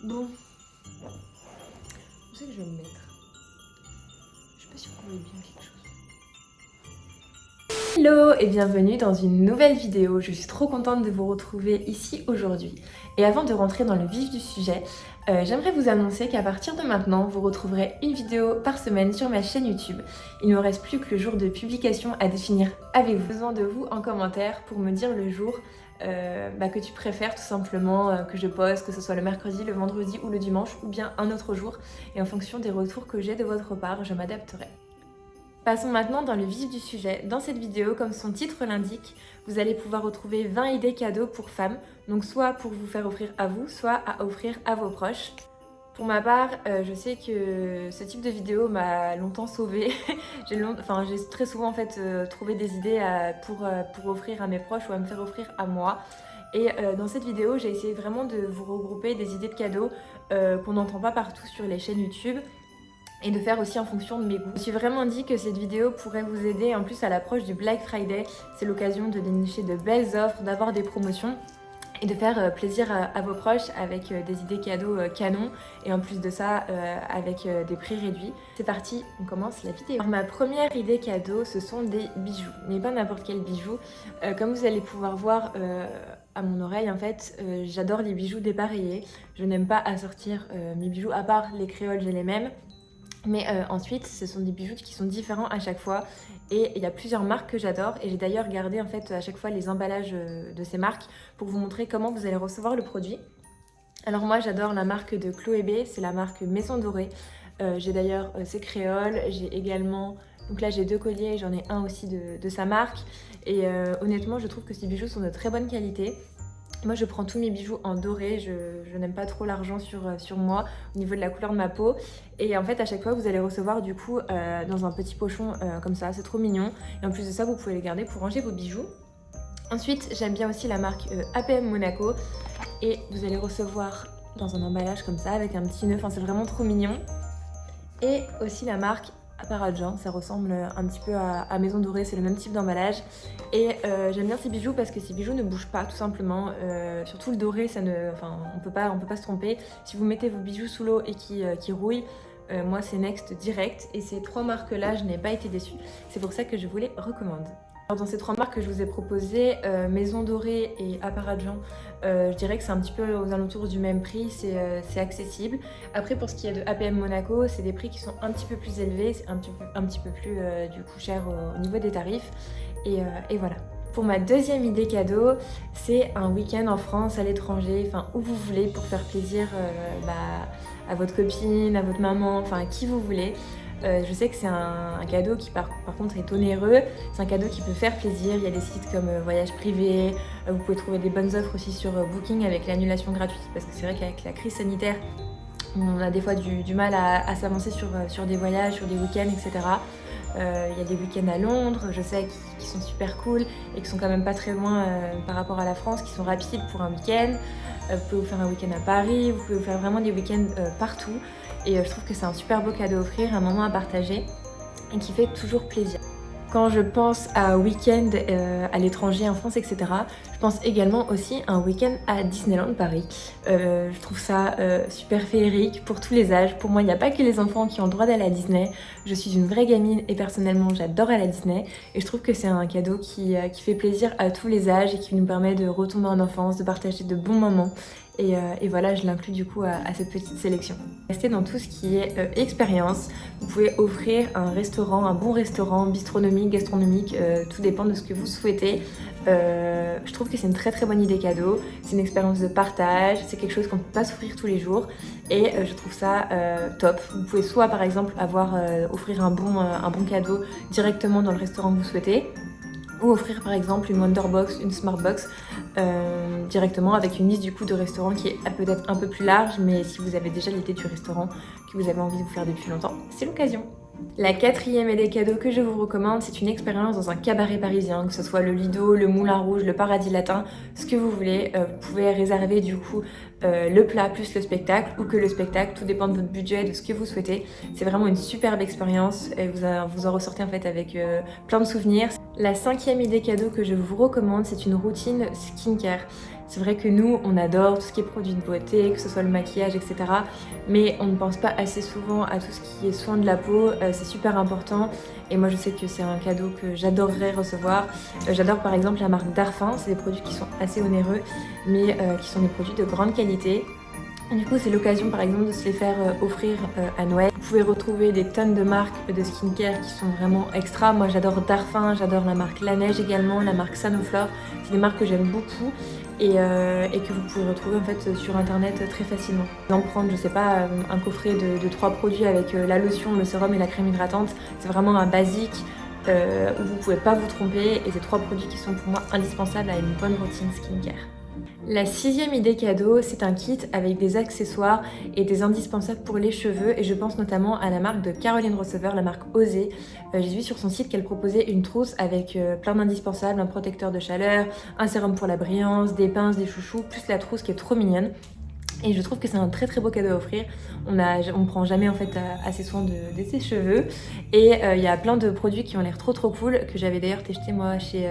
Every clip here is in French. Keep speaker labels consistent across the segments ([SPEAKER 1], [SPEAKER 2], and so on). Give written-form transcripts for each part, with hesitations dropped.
[SPEAKER 1] Bon, je sais que je vais me mettre. Je sais pas si vous voyez bien quelque chose. Hello et bienvenue dans une nouvelle vidéo. Je suis trop contente de vous retrouver ici aujourd'hui. Et avant de rentrer dans le vif du sujet, j'aimerais vous annoncer qu'à partir de maintenant, vous retrouverez une vidéo par semaine sur ma chaîne YouTube. Il ne me reste plus que le jour de publication à définir avec vous. Besoin de vous en commentaire pour me dire le jour que tu préfères tout simplement que je poste, que ce soit le mercredi, le vendredi ou le dimanche ou bien un autre jour. Et en fonction des retours que j'ai de votre part, je m'adapterai. Passons maintenant dans le vif du sujet. Dans cette vidéo, comme son titre l'indique, vous allez pouvoir retrouver 20 idées cadeaux pour femmes, donc soit pour vous faire offrir à vous, soit à offrir à vos proches. Pour ma part, je sais que ce type de vidéo m'a longtemps sauvée. J'ai très souvent en fait trouvé des idées pour offrir à mes proches ou à me faire offrir à moi. Et dans cette vidéo, j'ai essayé vraiment de vous regrouper des idées de cadeaux qu'on n'entend pas partout sur les chaînes YouTube et de faire aussi en fonction de mes goûts. Je me suis vraiment dit que cette vidéo pourrait vous aider en plus à l'approche du Black Friday. C'est l'occasion de dénicher de belles offres, d'avoir des promotions et de faire plaisir à vos proches avec des idées cadeaux canon et en plus de ça avec des prix réduits. C'est parti, on commence la vidéo. Alors, ma première idée cadeau, ce sont des bijoux, mais pas n'importe quel bijou. Comme vous allez pouvoir voir à mon oreille, en fait, j'adore les bijoux dépareillés. Je n'aime pas assortir mes bijoux, à part les créoles, j'ai les mêmes. Mais ensuite, ce sont des bijoux qui sont différents à chaque fois et il y a plusieurs marques que j'adore et j'ai d'ailleurs gardé en fait à chaque fois les emballages de ces marques pour vous montrer comment vous allez recevoir le produit. Alors moi j'adore la marque de Chloé B, c'est la marque Maison Dorée. J'ai d'ailleurs ces créoles, j'ai également, donc là j'ai 2 colliers, j'en ai un aussi de sa marque et honnêtement je trouve que ces bijoux sont de très bonne qualité. Moi je prends tous mes bijoux en doré, je n'aime pas trop l'argent sur moi au niveau de la couleur de ma peau. Et en fait à chaque fois vous allez recevoir du coup dans un petit pochon comme ça, c'est trop mignon. Et en plus de ça vous pouvez les garder pour ranger vos bijoux. Ensuite j'aime bien aussi la marque APM Monaco. Et vous allez recevoir dans un emballage comme ça avec un petit nœud, enfin c'est vraiment trop mignon. Et aussi la marque Apparadjan, ça ressemble un petit peu à Maison Dorée, c'est le même type d'emballage. Et j'aime bien ces bijoux parce que ces bijoux ne bougent pas tout simplement. Surtout le doré, on peut pas se tromper. Si vous mettez vos bijoux sous l'eau et qui rouillent, moi c'est next direct. Et ces 3 marques-là, je n'ai pas été déçue. C'est pour ça que je vous les recommande. Alors dans ces 3 marques que je vous ai proposées, Maison Dorée et Apparadjan, je dirais que c'est un petit peu aux alentours du même prix, c'est accessible. Après pour ce qui est de APM Monaco, c'est des prix qui sont un petit peu plus élevés, c'est un petit peu plus du coup cher au niveau des tarifs. Et voilà. Pour ma deuxième idée cadeau, c'est un week-end en France, à l'étranger, enfin où vous voulez pour faire plaisir à votre copine, à votre maman, enfin à qui vous voulez. Je sais que c'est un cadeau qui par contre est onéreux, c'est un cadeau qui peut faire plaisir, il y a des sites comme Voyage Privé, vous pouvez trouver des bonnes offres aussi sur Booking avec l'annulation gratuite parce que c'est vrai qu'avec la crise sanitaire, on a des fois du mal à s'avancer sur des voyages, sur des week-ends, etc. Il y a des week-ends à Londres, je sais, qui sont super cool et qui sont quand même pas très loin par rapport à la France, qui sont rapides pour un week-end. Vous pouvez vous faire un week-end à Paris, vous pouvez vous faire vraiment des week-ends partout. Et je trouve que c'est un super beau cadeau à offrir, un moment à partager et qui fait toujours plaisir. Quand je pense à week-end à l'étranger, en France, etc., je pense également aussi à un week-end à Disneyland Paris. Je trouve ça super féerique pour tous les âges. Pour moi, il n'y a pas que les enfants qui ont le droit d'aller à Disney. Je suis une vraie gamine et personnellement, j'adore aller à Disney. Et je trouve que c'est un cadeau qui fait plaisir à tous les âges et qui nous permet de retomber en enfance, de partager de bons moments. Et voilà, je l'inclus du coup à cette petite sélection. Restez dans tout ce qui est expérience. Vous pouvez offrir un restaurant, un bon restaurant, bistronomique, gastronomique, tout dépend de ce que vous souhaitez. Je trouve que c'est une très très bonne idée cadeau. C'est une expérience de partage, c'est quelque chose qu'on ne peut pas s'offrir tous les jours. Et je trouve ça top. Vous pouvez soit par exemple offrir un bon cadeau directement dans le restaurant que vous souhaitez, ou offrir par exemple une Wonderbox, une Smartbox directement avec une liste du coup de restaurants qui est peut-être un peu plus large, mais si vous avez déjà l'idée du restaurant que vous avez envie de vous faire depuis longtemps, c'est l'occasion. La 4e idée cadeau que je vous recommande, c'est une expérience dans un cabaret parisien, que ce soit le Lido, le Moulin Rouge, le Paradis Latin, ce que vous voulez. Vous pouvez réserver du coup le plat plus le spectacle ou que le spectacle, tout dépend de votre budget, de ce que vous souhaitez. C'est vraiment une superbe expérience et vous en ressortez en fait avec plein de souvenirs. La cinquième idée cadeau que je vous recommande, c'est une routine skincare. C'est vrai que nous, on adore tout ce qui est produits de beauté, que ce soit le maquillage, etc. Mais on ne pense pas assez souvent à tout ce qui est soin de la peau. C'est super important. Et moi, je sais que c'est un cadeau que j'adorerais recevoir. J'adore par exemple la marque Darphin. C'est des produits qui sont assez onéreux, mais qui sont des produits de grande qualité. Du coup, c'est l'occasion par exemple de se les faire offrir à Noël. Vous pouvez retrouver des tonnes de marques de skincare qui sont vraiment extra. Moi, j'adore Darphin, j'adore la marque La Neige également, la marque Sanoflore. C'est des marques que j'aime beaucoup et que vous pouvez retrouver en fait sur internet très facilement. D'en prendre, je sais pas, un coffret de 3 produits avec la lotion, le sérum et la crème hydratante. C'est vraiment un basique où vous pouvez pas vous tromper et c'est 3 produits qui sont pour moi indispensables à une bonne routine skincare. La sixième idée cadeau, c'est un kit avec des accessoires et des indispensables pour les cheveux et je pense notamment à la marque de Caroline Receveur, la marque Osée. J'ai vu sur son site qu'elle proposait une trousse avec plein d'indispensables, un protecteur de chaleur, un sérum pour la brillance, des pinces, des chouchous, plus la trousse qui est trop mignonne. Et je trouve que c'est un très très beau cadeau à offrir. On prend jamais en fait assez soin de ses cheveux. Et il y a plein de produits qui ont l'air trop cool que j'avais d'ailleurs testé moi chez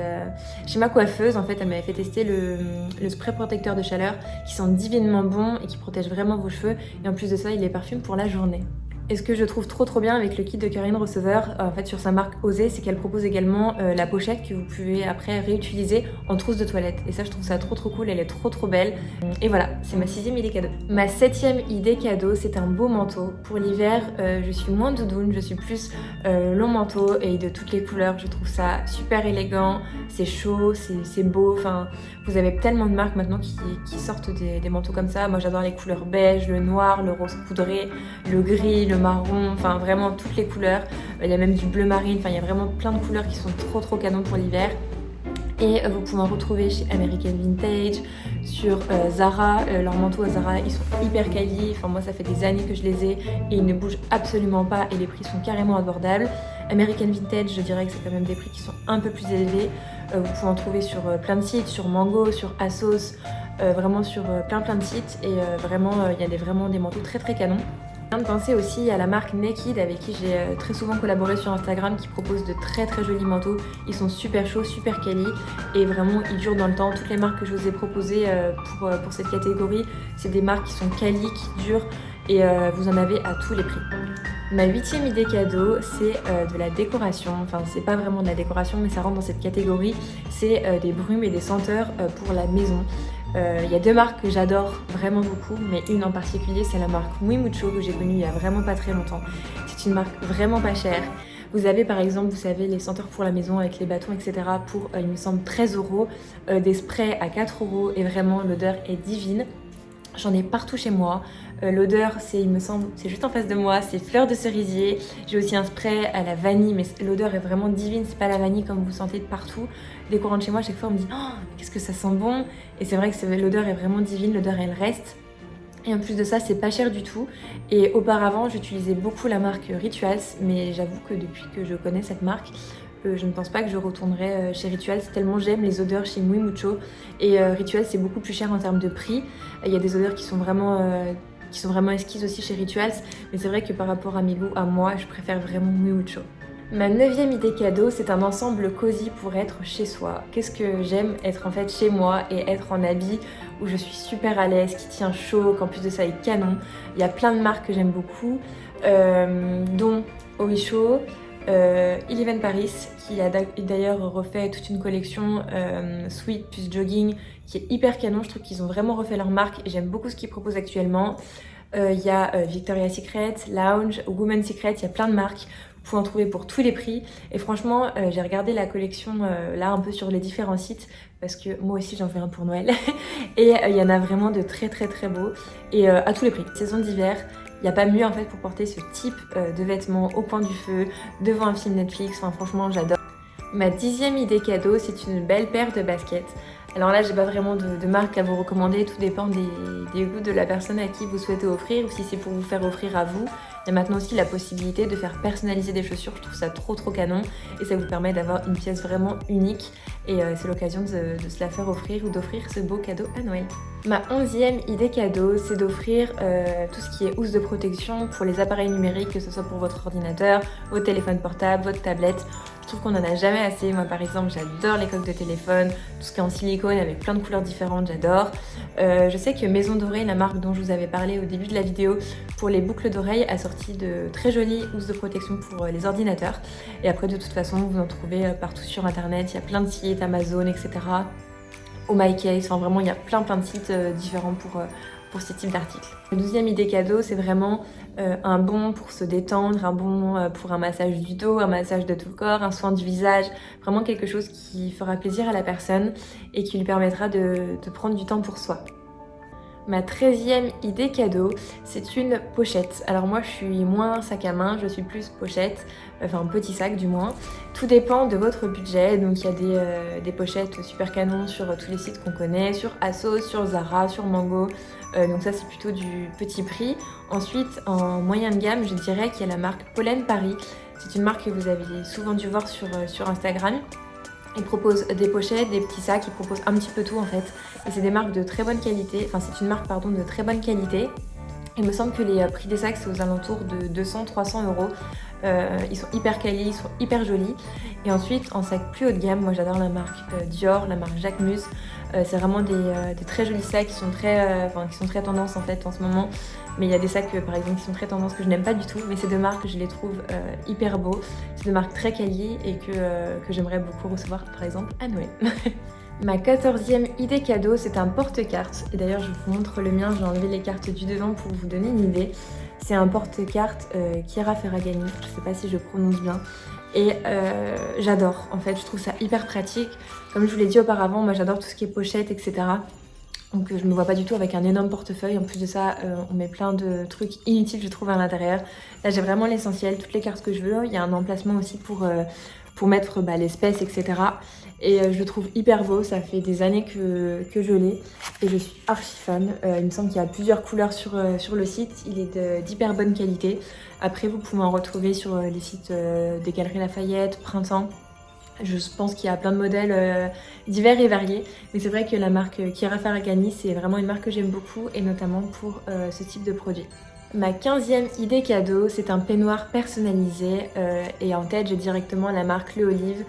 [SPEAKER 1] ma coiffeuse. En fait, elle m'avait fait tester le spray protecteur de chaleur qui sent divinement bon et qui protège vraiment vos cheveux. Et en plus de ça, il est parfum pour la journée. Et ce que je trouve trop bien avec le kit de Caroline Receveur, en fait sur sa marque Osée, c'est qu'elle propose également la pochette que vous pouvez après réutiliser en trousse de toilette. Et ça je trouve ça trop cool, elle est trop belle. Et voilà, c'est ma sixième idée cadeau. Ma septième idée cadeau, c'est un beau manteau. Pour l'hiver, je suis moins doudoune, je suis plus long manteau et de toutes les couleurs. Je trouve ça super élégant, c'est chaud, c'est beau. Enfin, vous avez tellement de marques maintenant qui sortent des manteaux comme ça. Moi j'adore les couleurs beige, le noir, le rose poudré, le gris, le marron, enfin vraiment toutes les couleurs. Il y a même du bleu marine, enfin il y a vraiment plein de couleurs qui sont trop canon pour l'hiver. Et vous pouvez en retrouver chez American Vintage, sur Zara. Leurs manteaux à Zara, ils sont hyper quali. Enfin moi ça fait des années que je les ai et ils ne bougent absolument pas et les prix sont carrément abordables. American Vintage, je dirais que c'est quand même des prix qui sont un peu plus élevés. Vous pouvez en trouver sur plein de sites, sur Mango, sur Asos, vraiment sur plein de sites. Et vraiment, il y a vraiment des manteaux très canons. Je viens de penser aussi à la marque Naked avec qui j'ai très souvent collaboré sur Instagram qui propose de très jolis manteaux. Ils sont super chauds, super quali et vraiment ils durent dans le temps. Toutes les marques que je vous ai proposées pour cette catégorie, c'est des marques qui sont quali, qui durent et vous en avez à tous les prix. Ma huitième idée cadeau, c'est de la décoration. Enfin, c'est pas vraiment de la décoration, mais ça rentre dans cette catégorie. C'est des brumes et des senteurs pour la maison. Il y a 2 marques que j'adore vraiment beaucoup, mais une en particulier, c'est la marque Muy Mucho que j'ai connue il y a vraiment pas très longtemps. C'est une marque vraiment pas chère. Vous avez par exemple, vous savez, les senteurs pour la maison avec les bâtons, etc. pour, il me semble, 13 €, des sprays à 4 € et vraiment l'odeur est divine. J'en ai partout chez moi. L'odeur, il me semble, c'est juste en face de moi, c'est fleur de cerisier. J'ai aussi un spray à la vanille, mais l'odeur est vraiment divine, c'est pas la vanille comme vous sentez de partout. Dès qu'on rentre chez moi, à chaque fois on me dit oh, qu'est-ce que ça sent bon. Et c'est vrai que l'odeur est vraiment divine, l'odeur elle reste. Et en plus de ça, c'est pas cher du tout. Et auparavant, j'utilisais beaucoup la marque Rituals, mais j'avoue que depuis que je connais cette marque, je ne pense pas que je retournerai chez Rituals tellement j'aime les odeurs chez Muy Mucho. Et Rituals, c'est beaucoup plus cher en termes de prix. Il y a des odeurs qui sont vraiment esquises aussi chez Rituals, mais c'est vrai que par rapport à mes goûts, à moi, je préfère vraiment Muy Mucho. Ma 9e idée cadeau, c'est un ensemble cosy pour être chez soi. Qu'est-ce que j'aime être en fait chez moi et être en habit où je suis super à l'aise, qui tient chaud, qu'en plus de ça est canon. Il y a plein de marques que j'aime beaucoup, dont Orisho, Eleven Paris, qui a d'ailleurs refait toute une collection sweat plus jogging qui est hyper canon. Je trouve qu'ils ont vraiment refait leur marque et j'aime beaucoup ce qu'ils proposent actuellement. Il y a Victoria's Secret, Lounge, Women's Secret, il y a plein de marques. Vous pouvez en trouver pour tous les prix. Et franchement, j'ai regardé la collection là un peu sur les différents sites parce que moi aussi j'en fais un pour Noël. Et il y en a vraiment de très beaux et à tous les prix. Saison d'hiver, il n'y a pas mieux en fait pour porter ce type de vêtements au coin du feu, devant un film Netflix. Enfin franchement, j'adore. Ma 10e idée cadeau, c'est une belle paire de baskets. Alors là, j'ai pas vraiment de marque à vous recommander, tout dépend des goûts de la personne à qui vous souhaitez offrir ou si c'est pour vous faire offrir à vous. Il y a maintenant aussi la possibilité de faire personnaliser des chaussures, je trouve ça trop canon et ça vous permet d'avoir une pièce vraiment unique et c'est l'occasion de se la faire offrir ou d'offrir ce beau cadeau à Noël. Ma 11e idée cadeau, c'est d'offrir tout ce qui est housse de protection pour les appareils numériques, que ce soit pour votre ordinateur, votre téléphone portable, votre tablette. Je trouve qu'on en a jamais assez. Moi par exemple j'adore les coques de téléphone, tout ce qui est en silicone avec plein de couleurs différentes, j'adore. Je sais que Maison d'Oreille, la marque dont je vous avais parlé au début de la vidéo pour les boucles d'oreilles, a sorti de très jolies housses de protection pour les ordinateurs. Et après de toute façon vous en trouvez partout sur internet, il y a plein de sites, Amazon, etc. Au MyCase, enfin vraiment il y a plein de sites différents pour ce type d'articles. La deuxième idée cadeau, c'est vraiment un bon pour se détendre, un bon pour un massage du dos, un massage de tout le corps, un soin du visage, vraiment quelque chose qui fera plaisir à la personne et qui lui permettra de prendre du temps pour soi. Ma 13e idée cadeau, c'est une pochette. Alors moi je suis moins sac à main, je suis plus pochette, enfin petit sac du moins. Tout dépend de votre budget, donc il y a des pochettes super canons sur tous les sites qu'on connaît, sur Asos, sur Zara, sur Mango, donc ça c'est plutôt du petit prix. Ensuite en moyen de gamme, je dirais qu'il y a la marque Pollen Paris. C'est une marque que vous avez souvent dû voir sur Instagram. Ils proposent des pochettes, des petits sacs, ils proposent un petit peu tout en fait. Et c'est des marques de très bonne qualité, enfin c'est une marque pardon de très bonne qualité. Il me semble que les prix des sacs c'est aux alentours de 200-300 euros. Ils sont hyper quali, ils sont hyper jolis. Et ensuite en sac plus haut de gamme, moi j'adore la marque Dior, la marque Jacquemus. C'est vraiment des très jolis sacs qui sont très tendance en fait en ce moment. Mais il y a des sacs par exemple qui sont très tendance que je n'aime pas du tout. Mais ces deux marques je les trouve hyper beaux. C'est deux marques très quali et que j'aimerais beaucoup recevoir par exemple à Noël. Ma 14e idée cadeau, c'est un porte-cartes. Et d'ailleurs, je vous montre le mien, j'ai enlevé les cartes du devant pour vous donner une idée. C'est un porte-cartes Chiara Ferragani, je sais pas si je prononce bien. Et j'adore, en fait, je trouve ça hyper pratique. Comme je vous l'ai dit auparavant, moi j'adore tout ce qui est pochette, etc. Donc je me vois pas du tout avec un énorme portefeuille. En plus de ça, on met plein de trucs inutiles, je trouve, à l'intérieur. Là, j'ai vraiment l'essentiel, toutes les cartes que je veux. Il y a un emplacement aussi pour mettre l'espèce, etc. Et je le trouve hyper beau, ça fait des années que je l'ai et je suis archi fan. Il me semble qu'il y a plusieurs couleurs sur le site, il est d'hyper bonne qualité. Après vous pouvez en retrouver sur les sites des Galeries Lafayette, Printemps. Je pense qu'il y a plein de modèles divers et variés, mais c'est vrai que la marque Chiara Ferragani c'est vraiment une marque que j'aime beaucoup et notamment pour ce type de produit. Ma 15e idée cadeau, c'est un peignoir personnalisé et en tête j'ai directement la marque Le Olive.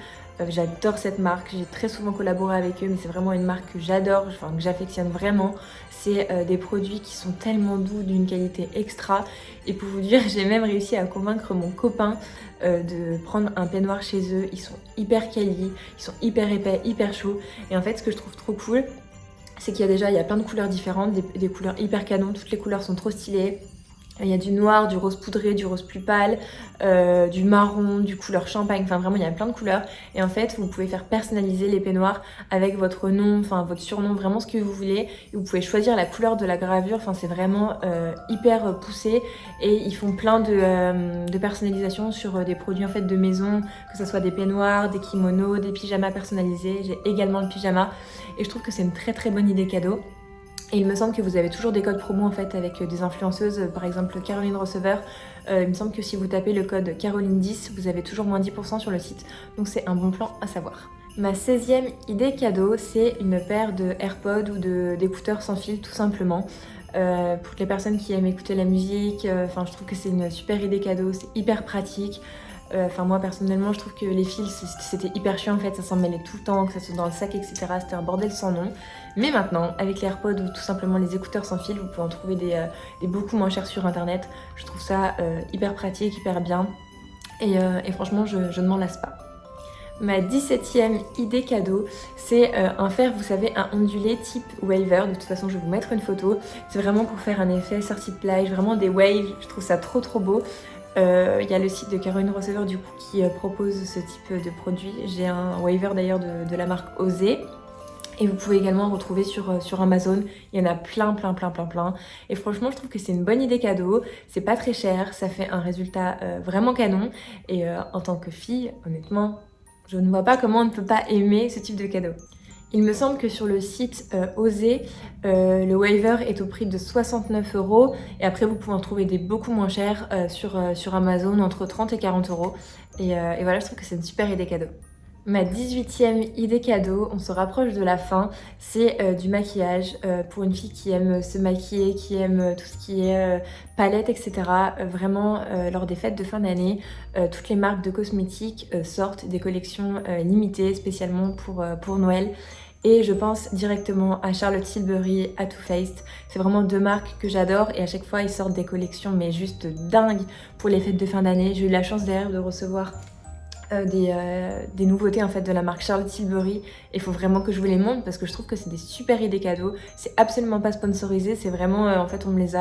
[SPEAKER 1] J'adore cette marque, j'ai très souvent collaboré avec eux mais c'est vraiment une marque que j'adore, enfin, que j'affectionne vraiment. C'est des produits qui sont tellement doux, d'une qualité extra et pour vous dire j'ai même réussi à convaincre mon copain de prendre un peignoir chez eux. Ils sont hyper quali, ils sont hyper épais, hyper chauds et en fait ce que je trouve trop cool c'est qu'il y a plein de couleurs différentes, des couleurs hyper canon, toutes les couleurs sont trop stylées. Il y a du noir, du rose poudré, du rose plus pâle, du marron, du couleur champagne, enfin vraiment il y a plein de couleurs. Et en fait vous pouvez faire personnaliser les peignoirs avec votre nom, enfin votre surnom, vraiment ce que vous voulez. Et vous pouvez choisir la couleur de la gravure, enfin c'est vraiment hyper poussé. Et ils font plein de personnalisation sur des produits en fait de maison, que ce soit des peignoirs, des kimonos, des pyjamas personnalisés. J'ai également le pyjama et je trouve que c'est une très bonne idée cadeau. Et il me semble que vous avez toujours des codes promo en fait avec des influenceuses, par exemple Caroline Receveur. Il me semble que si vous tapez le code Caroline10, vous avez toujours moins 10% sur le site. Donc c'est un bon plan à savoir. Ma 16e idée cadeau, c'est une paire de AirPods ou d'écouteurs sans fil tout simplement. Pour les personnes qui aiment écouter la musique, je trouve que c'est une super idée cadeau, c'est hyper pratique. Moi personnellement je trouve que les fils c'était hyper chiant en fait, ça s'en mêlait tout le temps, que ça soit dans le sac etc, c'était un bordel sans nom. Mais maintenant avec les AirPods ou tout simplement les écouteurs sans fil, vous pouvez en trouver des beaucoup moins chers sur internet. Je trouve ça hyper pratique, hyper bien et franchement je ne m'en lasse pas. Ma 17e idée cadeau, c'est un fer, vous savez, un ondulé type waver. De toute façon, je vais vous mettre une photo. C'est vraiment pour faire un effet sortie de plage, vraiment des waves. Je trouve ça trop beau. Il y a le site de Caroline Receveur du coup qui propose ce type de produit. J'ai un waver d'ailleurs de la marque Osé. Et vous pouvez également en retrouver sur Amazon. Il y en a plein. Et franchement, je trouve que c'est une bonne idée cadeau. C'est pas très cher, ça fait un résultat vraiment canon. Et en tant que fille, honnêtement, je ne vois pas comment on ne peut pas aimer ce type de cadeau. Il me semble que sur le site Osé, le waver est au prix de 69 € et après vous pouvez en trouver des beaucoup moins chers sur Amazon entre 30 et 40 €. Et voilà, je trouve que c'est une super idée cadeau. Ma 18e idée cadeau, on se rapproche de la fin, c'est du maquillage pour une fille qui aime se maquiller, qui aime tout ce qui est palette, etc. Vraiment, lors des fêtes de fin d'année, toutes les marques de cosmétiques sortent des collections limitées spécialement pour Noël. Et je pense directement à Charlotte Tilbury, à Too Faced. C'est vraiment deux marques que j'adore et à chaque fois ils sortent des collections mais juste dingues pour les fêtes de fin d'année. J'ai eu la chance d'ailleurs de recevoir des nouveautés en fait de la marque Charlotte Tilbury. Il faut vraiment que je vous les montre parce que je trouve que c'est des super idées cadeaux. C'est absolument pas sponsorisé, c'est vraiment en fait on me les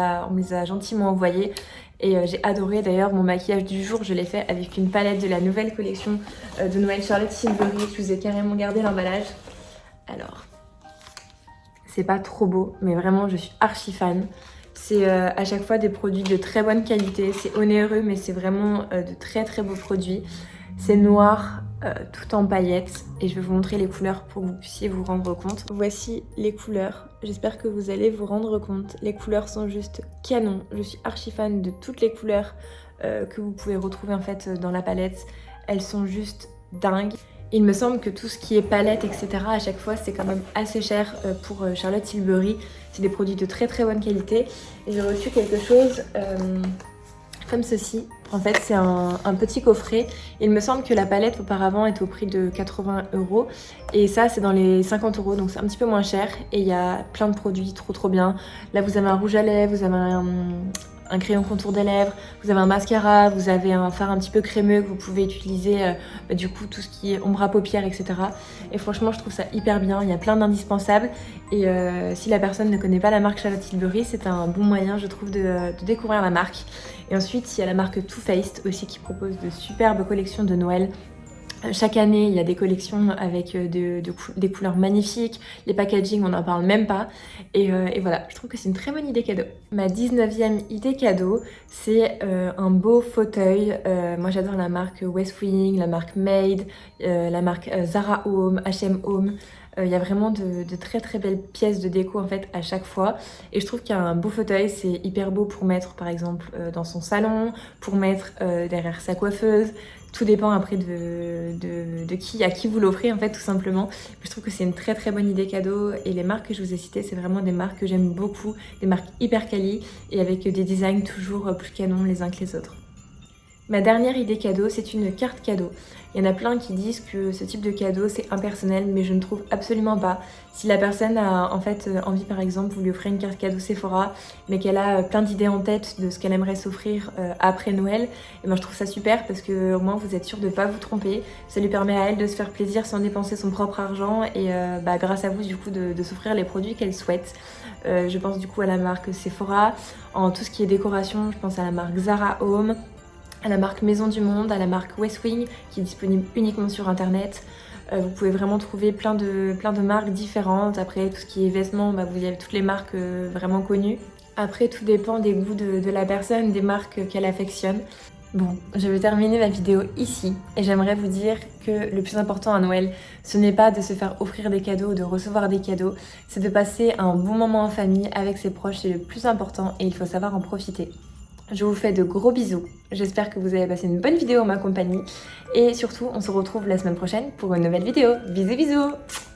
[SPEAKER 1] a gentiment envoyés. Et j'ai adoré d'ailleurs mon maquillage du jour, je l'ai fait avec une palette de la nouvelle collection de Noël Charlotte Tilbury. Je vous ai carrément gardé l'emballage. Alors, c'est pas trop beau, mais vraiment je suis archi fan. C'est à chaque fois des produits de très bonne qualité, c'est onéreux mais c'est vraiment de très très beaux produits. C'est noir tout en paillettes et je vais vous montrer les couleurs pour que vous puissiez vous rendre compte. Voici les couleurs, j'espère que vous allez vous rendre compte. Les couleurs sont juste canon, je suis archi fan de toutes les couleurs que vous pouvez retrouver en fait dans la palette. Elles sont juste dingues. Il me semble que tout ce qui est palette, etc. à chaque fois c'est quand même assez cher pour Charlotte Tilbury. C'est des produits de très très bonne qualité. Et j'ai reçu quelque chose comme ceci. En fait c'est un petit coffret. Il me semble que la palette auparavant était au prix de 80 € et ça c'est dans les 50 €, donc c'est un petit peu moins cher. Et il y a plein de produits trop bien. Là vous avez un rouge à lèvres, vous avez un crayon contour des lèvres, vous avez un mascara, vous avez un fard un petit peu crémeux que vous pouvez utiliser du coup tout ce qui est ombre à paupières, etc. Et franchement je trouve ça hyper bien, il y a plein d'indispensables et si la personne ne connaît pas la marque Charlotte Tilbury, c'est un bon moyen je trouve de découvrir la marque. Et ensuite il y a la marque Too Faced aussi qui propose de superbes collections de Noël. Chaque année, il y a des collections avec des couleurs magnifiques, les packaging, on n'en parle même pas. Et voilà, je trouve que c'est une très bonne idée cadeau. Ma 19e idée cadeau, c'est un beau fauteuil. Moi, j'adore la marque West Wing, la marque Made, la marque Zara Home, H&M Home. Il y a vraiment de très très belles pièces de déco en fait à chaque fois. Et je trouve qu'un beau fauteuil, c'est hyper beau pour mettre par exemple dans son salon, pour mettre derrière sa coiffeuse. Tout dépend après à qui vous l'offrez en fait tout simplement. Mais je trouve que c'est une très très bonne idée cadeau et les marques que je vous ai citées c'est vraiment des marques que j'aime beaucoup, des marques hyper quali et avec des designs toujours plus canons les uns que les autres. Ma dernière idée cadeau, c'est une carte cadeau. Il y en a plein qui disent que ce type de cadeau c'est impersonnel, mais je ne trouve absolument pas. Si la personne a en fait envie par exemple, vous lui offrez une carte cadeau Sephora, mais qu'elle a plein d'idées en tête de ce qu'elle aimerait s'offrir après Noël, et ben je trouve ça super parce que au moins vous êtes sûr de ne pas vous tromper. Ça lui permet à elle de se faire plaisir sans dépenser son propre argent et grâce à vous du coup de s'offrir les produits qu'elle souhaite. Je pense du coup à la marque Sephora. En tout ce qui est décoration, je pense à la marque Zara Home, à la marque Maison du Monde, à la marque West Wing qui est disponible uniquement sur internet. Vous pouvez vraiment trouver plein de marques différentes. Après tout ce qui est vêtements, vous avez toutes les marques vraiment connues. Après tout dépend des goûts de la personne, des marques qu'elle affectionne. Bon, je vais terminer ma vidéo ici et j'aimerais vous dire que le plus important à Noël, ce n'est pas de se faire offrir des cadeaux ou de recevoir des cadeaux, c'est de passer un bon moment en famille avec ses proches, c'est le plus important et il faut savoir en profiter. Je vous fais de gros bisous, j'espère que vous avez passé une bonne vidéo en ma compagnie et surtout on se retrouve la semaine prochaine pour une nouvelle vidéo. Bisous bisous.